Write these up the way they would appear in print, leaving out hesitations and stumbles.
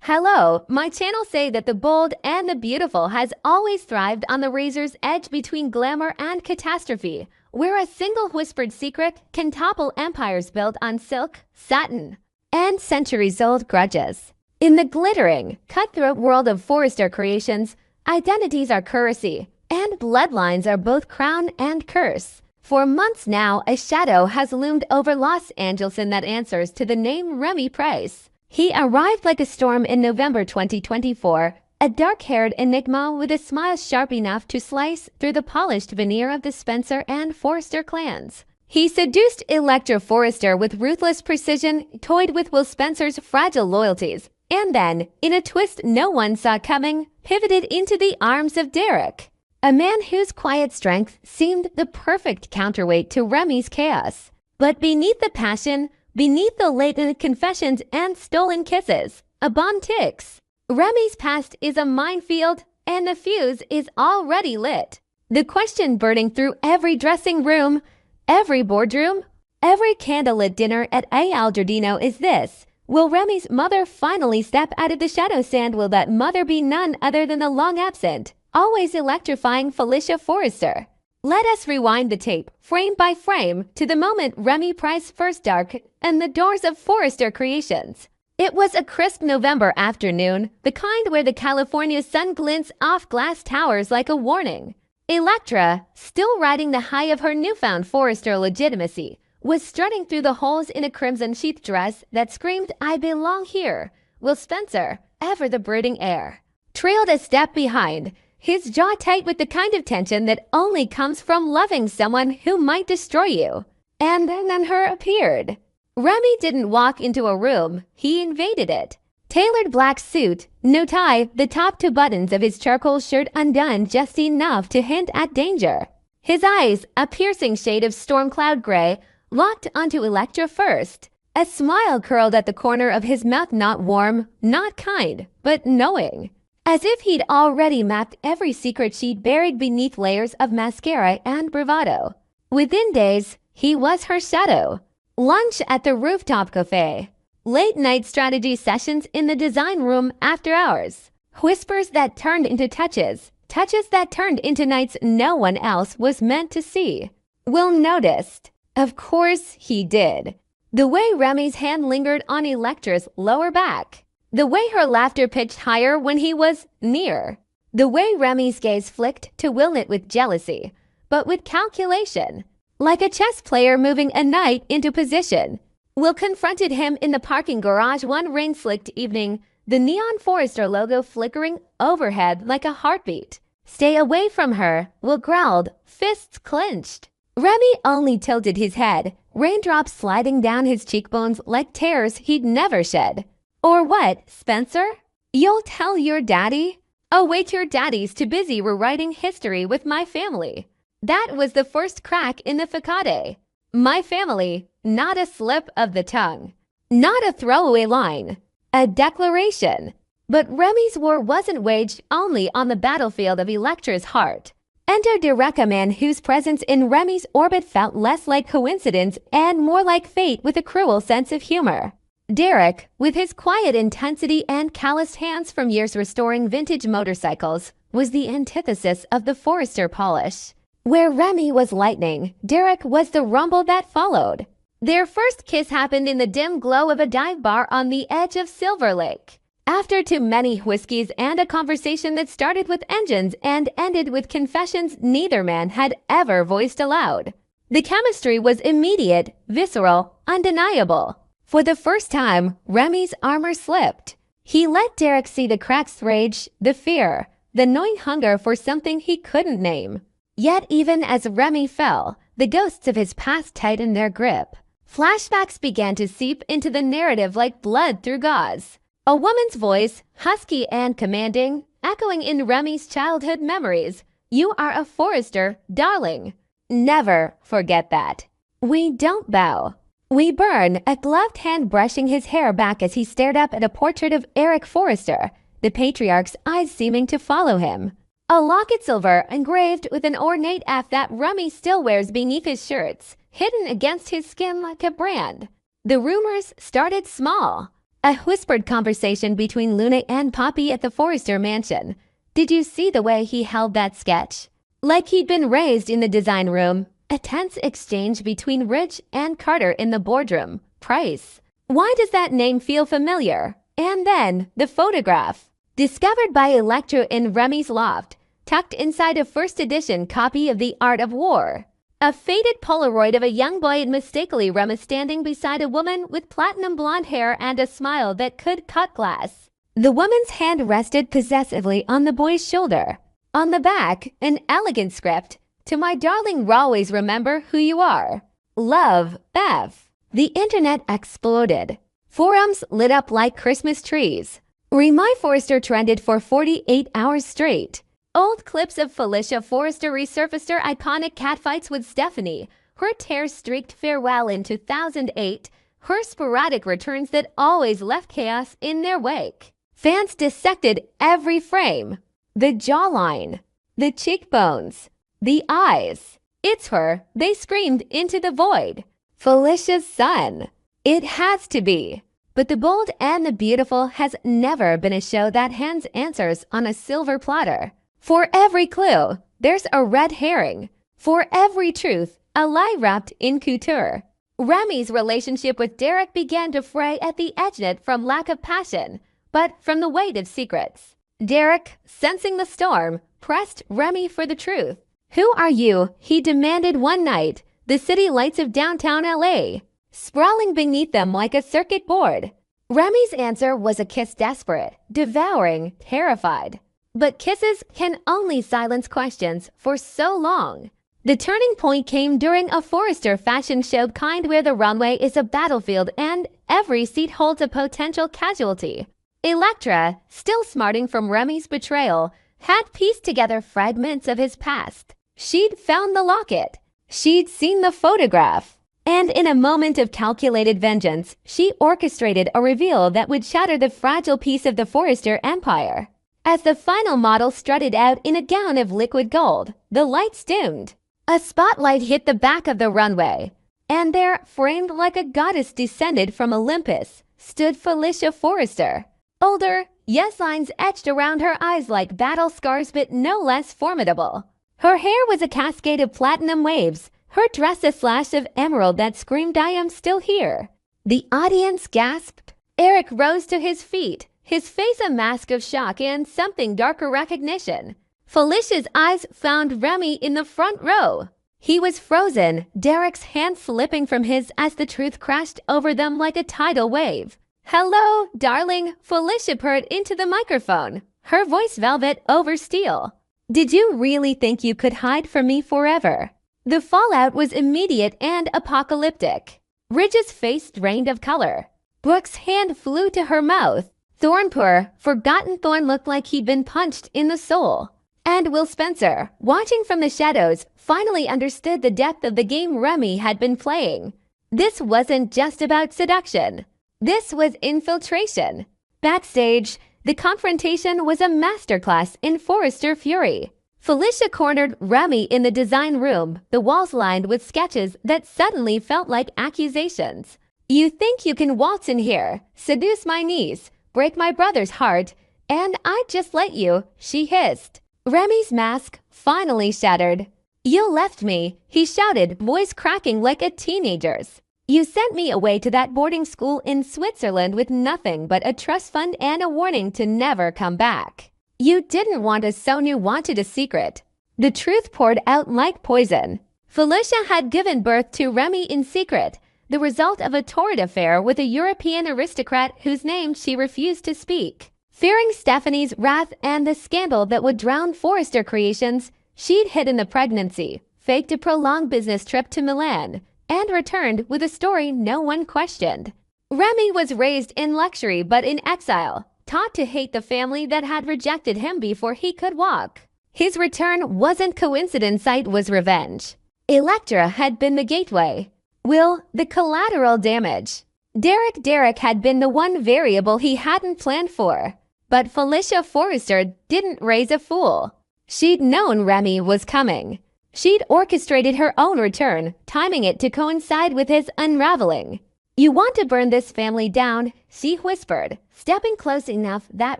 Hello, my channel say that the bold and the beautiful has always thrived on the razor's edge between glamour and catastrophe, where a single whispered secret can topple empires built on silk, satin, and centuries-old grudges. In the glittering, cutthroat world of Forrester creations, identities are currency, and bloodlines are both crown and curse. For months now, a shadow has loomed over Los Angeles that answers to the name Remy Price. He arrived like a storm in November 2024, a dark-haired enigma with a smile sharp enough to slice through the polished veneer of the Spencer and Forrester clans. He seduced Electra Forrester with ruthless precision, toyed with Will Spencer's fragile loyalties, and then, in a twist no one saw coming, pivoted into the arms of Derek, a man whose quiet strength seemed the perfect counterweight to Remy's chaos. But beneath the passion, beneath the latent confessions and stolen kisses, a bomb ticks. Remy's past is a minefield, and the fuse is already lit. The question burning through every dressing room, every boardroom, every candlelit dinner at Al Giardino is this: will Remy's mother finally step out of the shadow sand? Will that mother be none other than the long-absent, always electrifying Felicia Forrester? Let us rewind the tape, frame by frame, to the moment Remy Price first darkened and the doors of Forrester Creations. It was a crisp November afternoon, the kind where the California sun glints off glass towers like a warning. Electra, still riding the high of her newfound Forrester legitimacy, was strutting through the halls in a crimson-sheathed dress that screamed, "I belong here." Will Spencer, ever the brooding heir, trailed a step behind, his jaw tight with the kind of tension that only comes from loving someone who might destroy you. And then her appeared. Remy didn't walk into a room, he invaded it. Tailored black suit, no tie, the top two buttons of his charcoal shirt undone just enough to hint at danger. His eyes, a piercing shade of storm cloud gray, locked onto Electra first. A smile curled at the corner of his mouth, not warm, not kind, but knowing. As if he'd already mapped every secret she'd buried beneath layers of mascara and bravado. Within days, he was her shadow. Lunch at the rooftop cafe. Late-night strategy sessions in the design room after hours. Whispers that turned into touches. Touches that turned into nights no one else was meant to see. Will noticed. Of course he did. The way Remy's hand lingered on Electra's lower back. The way her laughter pitched higher when he was near. The way Remy's gaze flicked to Willnet with jealousy, but with calculation. Like a chess player moving a knight into position. Will confronted him in the parking garage one rain-slicked evening, the neon Forrester logo flickering overhead like a heartbeat. "Stay away from her," Will growled, fists clenched. Remy only tilted his head, raindrops sliding down his cheekbones like tears he'd never shed. "Or what, Spencer? You'll tell your daddy?" "Oh wait, your daddy's too busy rewriting history with my family." That was the first crack in the facade. My family, not a slip of the tongue. Not a throwaway line. A declaration. But Remy's war wasn't waged only on the battlefield of Electra's heart. Enter Derek, a man whose presence in Remy's orbit felt less like coincidence and more like fate with a cruel sense of humor. Derek, with his quiet intensity and calloused hands from years restoring vintage motorcycles, was the antithesis of the Forrester polish. Where Remy was lightning, Derek was the rumble that followed. Their first kiss happened in the dim glow of a dive bar on the edge of Silver Lake. After too many whiskeys and a conversation that started with engines and ended with confessions neither man had ever voiced aloud. The chemistry was immediate, visceral, undeniable. For the first time, Remy's armor slipped. He let Derek see the cracks, rage, the fear, the gnawing hunger for something he couldn't name. Yet even as Remy fell, the ghosts of his past tightened their grip. Flashbacks began to seep into the narrative like blood through gauze. A woman's voice, husky and commanding, echoing in Remy's childhood memories. "You are a Forrester, darling. Never forget that. We don't bow. We burn," a gloved hand brushing his hair back as he stared up at a portrait of Eric Forrester, the patriarch's eyes seeming to follow him. A locket silver engraved with an ornate F that Remy still wears beneath his shirts, hidden against his skin like a brand. The rumors started small. A whispered conversation between Luna and Poppy at the Forrester mansion. Did you see the way he held that sketch? Like he'd been raised in the design room. A tense exchange between Rich and Carter in the boardroom. Price. Why does that name feel familiar? And then, the photograph. Discovered by Electra in Remy's loft, tucked inside a first edition copy of The Art of War. A faded Polaroid of a young boy and mistakenly Remy standing beside a woman with platinum blonde hair and a smile that could cut glass. The woman's hand rested possessively on the boy's shoulder. On the back, an elegant script. To my darling, always remember who you are. Love, Beth. The internet exploded. Forums lit up like Christmas trees. REMY Forrester trended for 48 hours straight. Old clips of Felicia Forrester resurfaced her iconic catfights with Stephanie, her tear-streaked farewell in 2008, her sporadic returns that always left chaos in their wake. Fans dissected every frame. The jawline, the cheekbones, the eyes. It's her, they screamed into the void. Felicia's son. It has to be. But The Bold and the Beautiful has never been a show that hands answers on a silver platter. For every clue, there's a red herring. For every truth, a lie wrapped in couture. Remy's relationship with Derek began to fray at the edge not from lack of passion, but from the weight of secrets. Derek, sensing the storm, pressed Remy for the truth. Who are you? He demanded one night. The city lights of downtown LA, sprawling beneath them like a circuit board. Remy's answer was a kiss desperate, devouring, terrified. But kisses can only silence questions for so long. The turning point came during a Forrester fashion show kind where the runway is a battlefield and every seat holds a potential casualty. Electra, still smarting from Remy's betrayal, had pieced together fragments of his past. She'd found the locket. She'd seen the photograph. And in a moment of calculated vengeance, she orchestrated a reveal that would shatter the fragile peace of the Forrester empire. As the final model strutted out in a gown of liquid gold, the lights dimmed. A spotlight hit the back of the runway. And there, framed like a goddess descended from Olympus, stood Felicia Forrester. Older, yes lines etched around her eyes like battle scars but no less formidable. Her hair was a cascade of platinum waves, her dress a flash of emerald that screamed I am still here. The audience gasped. Eric rose to his feet, his face a mask of shock and something darker recognition. Felicia's eyes found Remy in the front row. He was frozen, Derek's hand slipping from his as the truth crashed over them like a tidal wave. Hello, darling, Felicia purred into the microphone, her voice velvet over steel. Did you really think you could hide from me forever? The fallout was immediate and apocalyptic. Ridge's face drained of color. Brooke's hand flew to her mouth. Thornpoor, forgotten Thorn looked like he'd been punched in the soul. And Will Spencer, watching from the shadows, finally understood the depth of the game Remy had been playing. This wasn't just about seduction. This was infiltration. Backstage, the confrontation was a masterclass in Forrester fury. Felicia cornered Remy in the design room, the walls lined with sketches that suddenly felt like accusations. You think you can waltz in here, seduce my niece, break my brother's heart, and I'd just let you, she hissed. Remy's mask finally shattered. You left me, he shouted, voice cracking like a teenager's. You sent me away to that boarding school in Switzerland with nothing but a trust fund and a warning to never come back. You didn't want us, so you wanted a secret. The truth poured out like poison. Felicia had given birth to Remy in secret, the result of a torrid affair with a European aristocrat whose name she refused to speak. Fearing Stephanie's wrath and the scandal that would drown Forrester creations, she'd hidden the pregnancy, faked a prolonged business trip to Milan, and returned with a story no one questioned. Remy was raised in luxury but in exile, taught to hate the family that had rejected him before he could walk. His return wasn't coincidence, it was revenge. Electra had been the gateway. Will, the collateral damage. Derek had been the one variable he hadn't planned for. But Felicia Forrester didn't raise a fool. She'd known Remy was coming. She'd orchestrated her own return, timing it to coincide with his unraveling. You want to burn this family down, she whispered, stepping close enough that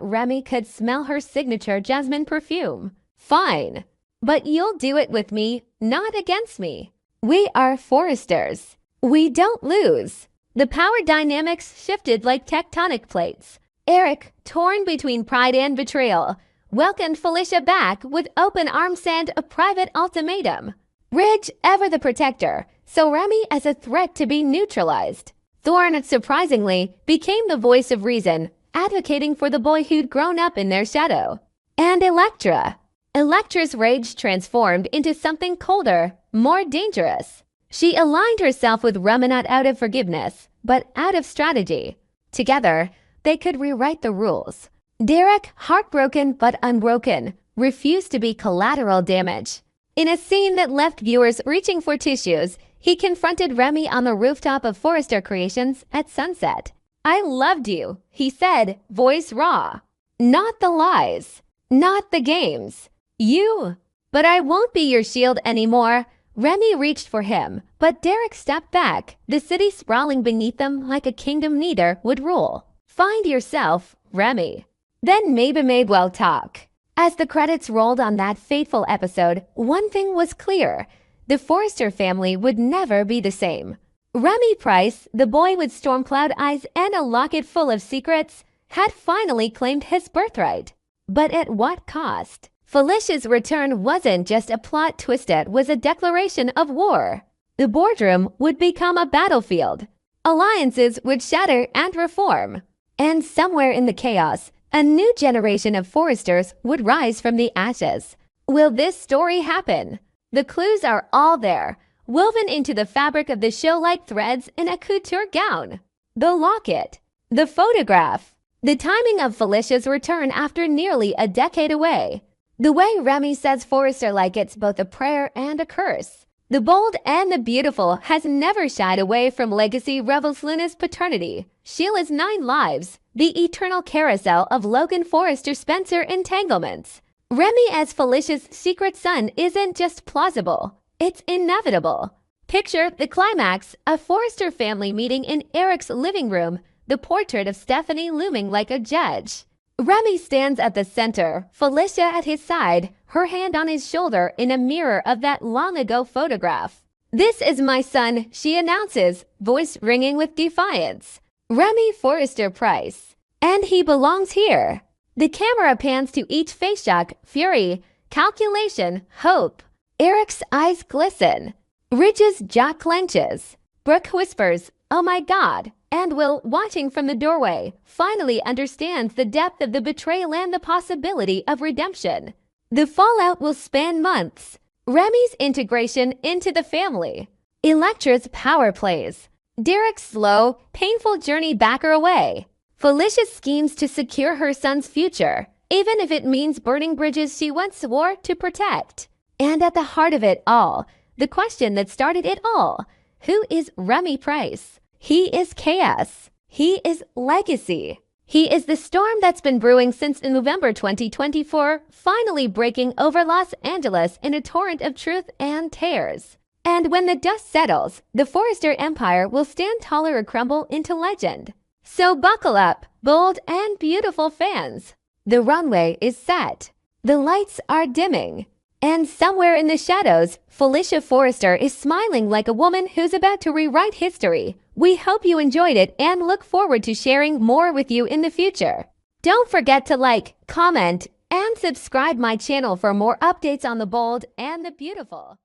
Remy could smell her signature jasmine perfume. Fine. But you'll do it with me, not against me. We are Foresters. We don't lose. The power dynamics shifted like tectonic plates. Eric, torn between pride and betrayal, welcomed Felicia back with open arms and a private ultimatum. Ridge, ever the protector, saw Remy as a threat to be neutralized. Thorne, surprisingly, became the voice of reason, advocating for the boy who'd grown up in their shadow. And Electra's rage transformed into something colder, more dangerous. She aligned herself with Remy not out of forgiveness, but out of strategy. Together, they could rewrite the rules. Derek, heartbroken but unbroken, refused to be collateral damage. In a scene that left viewers reaching for tissues, he confronted Remy on the rooftop of Forrester Creations at sunset. I loved you, he said, voice raw. Not the lies. Not the games. You. But I won't be your shield anymore. Remy reached for him, but Derek stepped back, the city sprawling beneath them like a kingdom neither would rule. Find yourself, Remy. Then maybe Madewell talk. As the credits rolled on that fateful episode, one thing was clear. The Forrester family would never be the same. Remy Price, the boy with storm-cloud eyes and a locket full of secrets, had finally claimed his birthright. But at what cost? Felicia's return wasn't just a plot twist, it was a declaration of war. The boardroom would become a battlefield. Alliances would shatter and reform. And somewhere in the chaos, a new generation of Foresters would rise from the ashes. Will this story happen? The clues are all there, woven into the fabric of the show like threads in a couture gown. The locket, the photograph, the timing of Felicia's return after nearly a decade away. The way Remy says Forrester like it's both a prayer and a curse. The bold and the beautiful has never shied away from legacy rebels Luna's paternity. Sheila's 9 lives, the eternal carousel of Logan Forrester Spencer entanglements. Remy as Felicia's secret son isn't just plausible, it's inevitable. Picture the climax, a Forrester family meeting in Eric's living room, the portrait of Stephanie looming like a judge. Remy stands at the center, Felicia at his side, her hand on his shoulder in a mirror of that long-ago photograph. This is my son, she announces, voice ringing with defiance. Remy Forrester Price. And he belongs here. The camera pans to each face shock, fury, calculation, hope. Eric's eyes glisten. Ridge's jaw clenches. Brooke whispers, oh my God. And Will, watching from the doorway, finally understands the depth of the betrayal and the possibility of redemption. The fallout will span months. Remy's integration into the family. Electra's power plays. Derek's slow, painful journey back or away. Felicia's schemes to secure her son's future, even if it means burning bridges she once swore to protect. And at the heart of it all, the question that started it all, who is Remy Price? He is chaos. He is legacy. He is the storm that's been brewing since November 2024, finally breaking over Los Angeles in a torrent of truth and tears. And when the dust settles, the Forrester Empire will stand taller or crumble into legend. So buckle up, bold and beautiful fans. The runway is set. The lights are dimming. And somewhere in the shadows, Felicia Forrester is smiling like a woman who's about to rewrite history. We hope you enjoyed it and look forward to sharing more with you in the future. Don't forget to like, comment, and subscribe my channel for more updates on the bold and the beautiful.